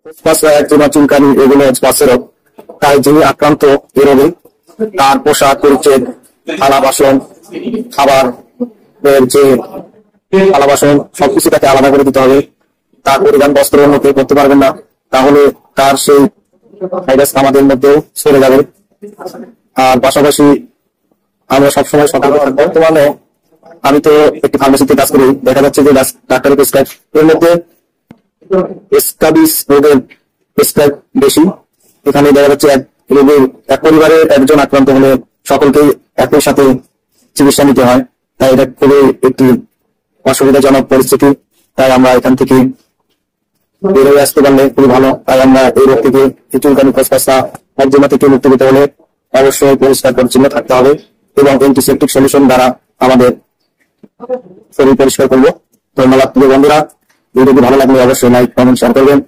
একজনের চুলকানি এগুলো স্পাসের রোগ। তাই যিনি আক্রান্ত এ রোগে তার পোশাক পরিচ্ছদ, থালা বাসন, খাবার যে থালা বাসন সবকিছু তাকে আলাদা করে দিতে হবে। তার পরিধান বস্ত্র অন্যকে করতে পারবেন না, তাহলে তার সেই ভাইরাস আমাদের মধ্যেও ছেড়ে যাবে। আর পাশাপাশি আমরা সবসময় সতর্ক থাকবো। বর্তমানে আমি তো একটি ফার্মেসিতে কাজ করি, দেখা যাচ্ছে যে ডাক্তারের প্রেসক্রাইব এর মধ্যে স্কাবিস রোগের প্রেসক্রাইব বেশি। এখানে দেখা যাচ্ছে এক পরিবারের একজন আক্রান্ত হলে সকলকেই একই সাথে চিকিৎসা নিতে হয়। তাই এটা খুবই একটি অসুবিধাজনক পরিস্থিতি। তাই আমরা এখান থেকে বেরোয় আসতে পারলে খুবই ভালো। তাই আমরা এই রোগ থেকে চুলকানি, খসখসা, একজমা থেকে মুক্তি পেতে হলে অবশ্যই পরিষ্কার পরিচ্ছন্ন থাকতে হবে এবং অ্যান্টিসেপটিক সলিউশন দ্বারা আমাদের শরীর পরিষ্কার করবো। ধন্যবাদ প্রিয় বন্ধুরা। ভিডিওটি ভালো লাগলে অবশ্যই লাইক, কমেন্ট, শেয়ার করবেন।